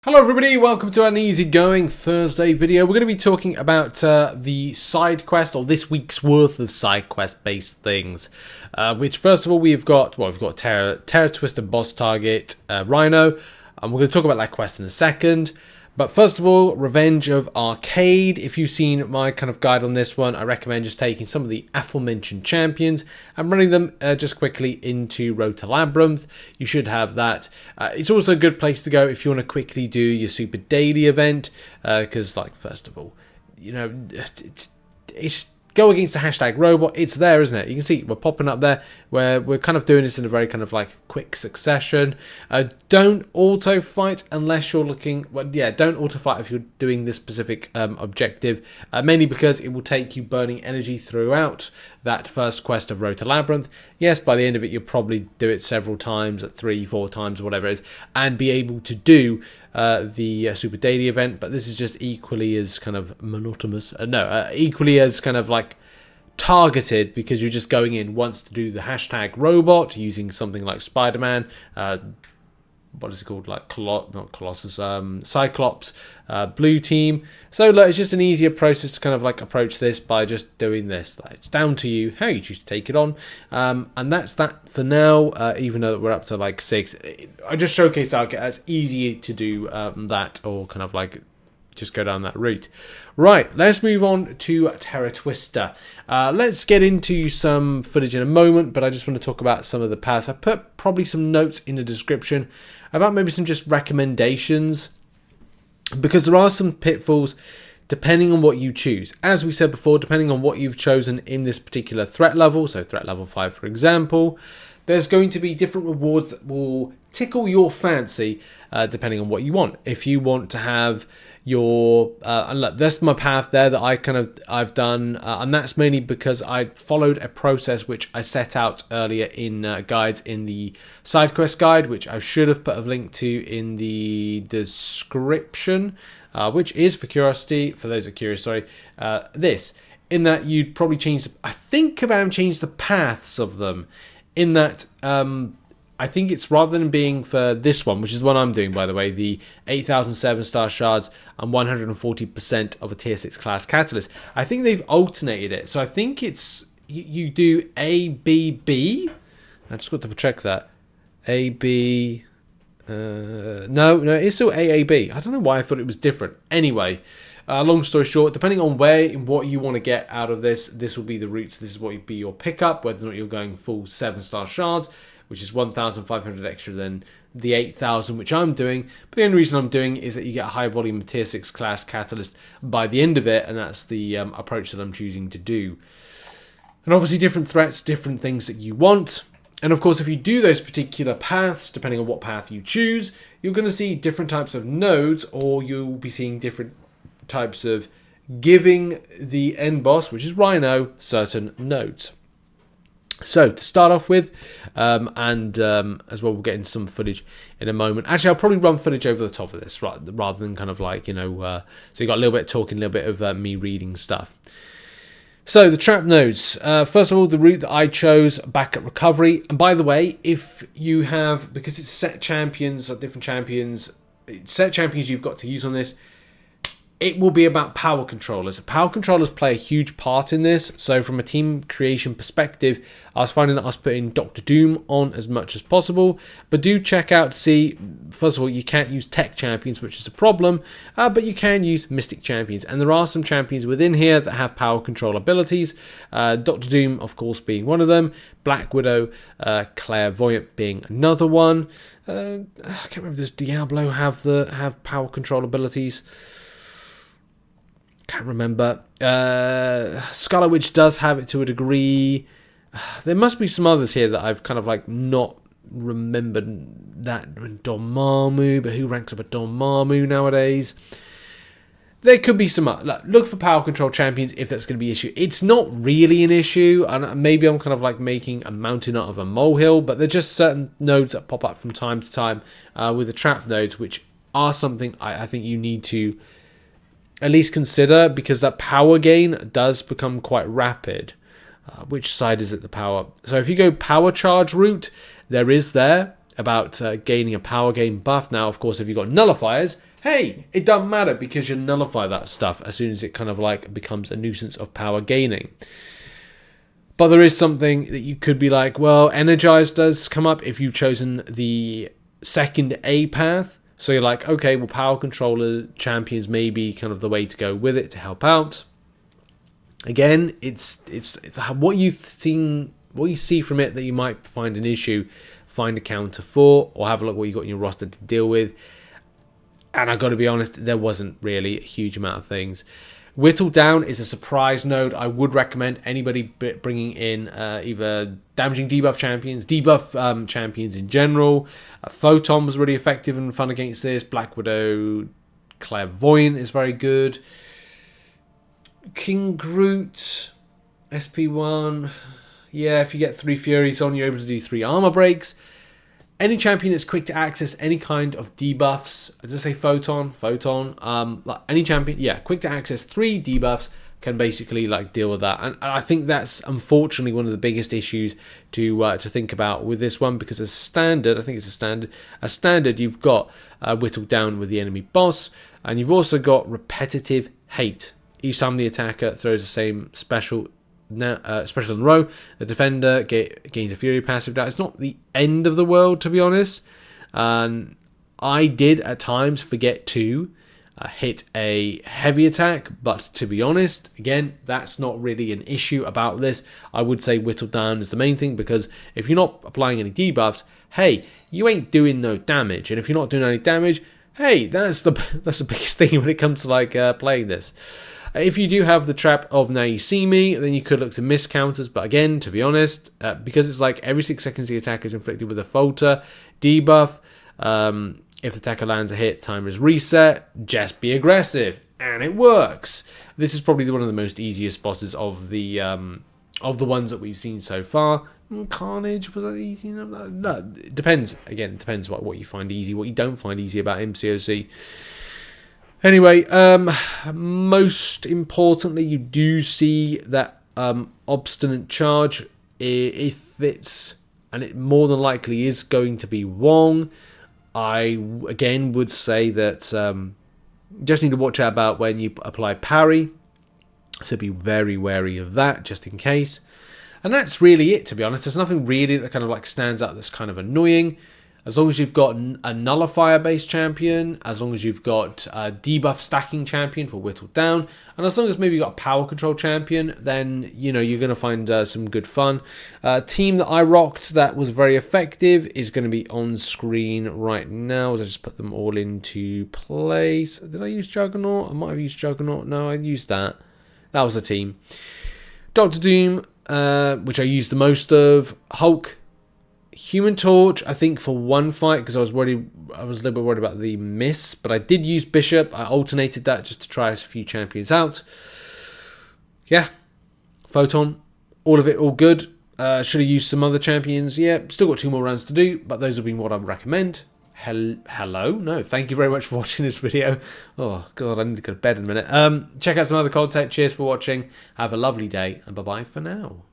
Hello everybody, welcome to an easygoing Thursday video. We're going to be talking about the side quest, or this week's worth of side quest based things. Which first of all we've got Terror Twister boss target, Rhino, and we're going to talk about that quest in a second. But first of all, Revenge of Arcade. If you've seen my kind of guide on this one, I recommend just taking some of the aforementioned champions and running them just quickly into Road to Labyrinth. You should have that. It's also a good place to go if you want to quickly do your Super Daily event. Because, like, first of all, you know, it's go against the hashtag robot. It's there, isn't it? You can see we're popping up there where we're kind of doing this in a very kind of like quick succession. Don't auto fight unless you're looking, well, yeah, don't auto fight if you're doing this specific objective, mainly because it will take you burning energy throughout that first quest of Road to Labyrinth. Yes, by the end of it, you'll probably do it several times, 3-4 times, whatever it is, and be able to do the Super Daily event, but this is just equally as kind of monotonous, equally as kind of like targeted, because you're just going in once to do the hashtag robot using something like Spider-Man, what is it called, like not Colossus, Cyclops, blue team. So look, it's just an easier process to kind of like approach this by just doing this. It's down to you how you choose to take it on, and that's that for now. Even though we're up to like 6, I just showcased how it's easy to do that, or kind of like just go down that route. Right, let's move on to Terror Twister. Let's get into some footage in a moment, but I just want to talk about some of the paths. I put probably some notes in the description about maybe some just recommendations, because there are some pitfalls depending on what you choose. As we said before, depending on what you've chosen in this particular threat level, so threat level 5 for example, there's going to be different rewards that will tickle your fancy depending on what you want. If you want to have your and look, that's my path there that I've done, and that's mainly because I followed a process which I set out earlier in guides in the side quest guide, which I should have put a link to in the description, which is for curiosity, for those that are curious, sorry, this, in that you'd probably change change the paths of them, in that I think it's, rather than being for this one, which is the one I'm doing, by the way, the 8,007 star shards and 140% of a tier 6 class catalyst, I think they've alternated it. So I think it's, you do A, B, B. I just got to check that. A, B. No, it's still A, A, B. I don't know why I thought it was different. Anyway, long story short, depending on where and what you want to get out of this, this will be the routes. This is what would be your pickup, whether or not you're going full 7-star shards, which is 1,500 extra than the 8,000, which I'm doing. But the only reason I'm doing is that you get a high volume tier 6 class catalyst by the end of it, and that's the approach that I'm choosing to do. And obviously different threats, different things that you want. And of course, if you do those particular paths, depending on what path you choose, you're going to see different types of nodes, or you'll be seeing different types of giving the end boss, which is Rhino, certain nodes. So to start off with, as well, we'll get into some footage in a moment. Actually, I'll probably run footage over the top of this, rather than kind of like, so you got a little bit of talking, a little bit of me reading stuff. So the trap nodes. First of all, the route that I chose, back at recovery. And by the way, if you have, because it's set champions or different champions, set champions you've got to use on this, it will be about power controllers. Power controllers play a huge part in this. So from a team creation perspective, I was finding that I was putting Dr. Doom on as much as possible. But do check out to see, first of all, you can't use tech champions, which is a problem. But you can use mystic champions. And there are some champions within here that have power control abilities. Dr. Doom, of course, being one of them. Black Widow, Clairvoyant being another one. I can't remember, does Diablo have power control abilities? Can't remember. Scarlet Witch does have it to a degree. There must be some others here that I've kind of like not remembered. That Dormammu, but who ranks up a Dormammu nowadays? There could be some. Look for power control champions if that's going to be an issue. It's not really an issue, and maybe I'm kind of like making a mountain out of a molehill, but there's just certain nodes that pop up from time to time with the trap nodes, which are something I think you need to at least consider, because that power gain does become quite rapid. Which side is it, the power? So if you go power charge route, there is about gaining a power gain buff. Now, of course, if you've got nullifiers, hey, it doesn't matter because you nullify that stuff as soon as it kind of like becomes a nuisance of power gaining. But there is something that you could be like, well, Energize does come up if you've chosen the second A path. So you're like, okay, well, Power Controller Champions may be kind of the way to go with it to help out. Again, it's what you've seen, what you see from it that you might find an issue, find a counter for, or have a look what you got in your roster to deal with. And I got to be honest, there wasn't really a huge amount of things. Whittle down is a surprise node. I would recommend anybody bringing in either damaging debuff champions, debuff champions in general. Photon was really effective and fun against this. Black Widow Clairvoyant is very good. King Groot, SP1. Yeah, if you get 3 Furies on, you're able to do 3 armor breaks. Any champion that's quick to access any kind of debuffs, I just say Photon, like any champion, yeah, quick to access 3 debuffs can basically like deal with that. And I think that's unfortunately one of the biggest issues to think about with this one, because as standard, I think it's a standard, you've got Whittle down with the enemy boss, and you've also got repetitive hate. Each time the attacker throws the same special in a row, the defender gains a fury passive. It's not the end of the world, to be honest. And I did at times forget to hit a heavy attack, but to be honest, again, that's not really an issue about this. I would say Whittle down is the main thing, because if you're not applying any debuffs, hey, you ain't doing no damage, and if you're not doing any damage, hey, that's the biggest thing when it comes to like playing this. If you do have the trap of Now You See Me, then you could look to miss counters. But again, to be honest, because it's like every 6 seconds the attacker is inflicted with a falter debuff. If the attacker lands a hit, timer is reset. Just be aggressive, and it works. This is probably one of the most easiest bosses of the ones that we've seen so far. Carnage, was that easy? No, it depends. Again, it depends what you find easy, what you don't find easy about MCOC. Anyway, most importantly, you do see that obstinate charge. If it's, and it more than likely is going to be Wong, I again would say that just need to watch out about when you apply parry. So be very wary of that, just in case. And that's really it, to be honest. There's nothing really that kind of like stands out that's kind of annoying. As long as you've got a nullifier based champion, as long as you've got a debuff stacking champion for Whittle down, and as long as maybe you've got a power control champion, then you know you're going to find some good fun. Team that I rocked that was very effective is going to be on screen right now. As I just put them all into place. Did I use Juggernaut? I might have used Juggernaut. No, I used that. That was a team. Doctor Doom, which I used the most of. Hulk. Human Torch, I think for one fight, because I was a little bit worried about the miss, but I did use Bishop. I alternated that just to try a few champions out. Yeah, Photon, all of it, all good. Should have used some other champions. Yeah, still got 2 more runs to do, but those have been what I would recommend. Hello? No, thank you very much for watching this video. Oh, God, I need to go to bed in a minute. Check out some other content. Cheers for watching. Have a lovely day, and bye-bye for now.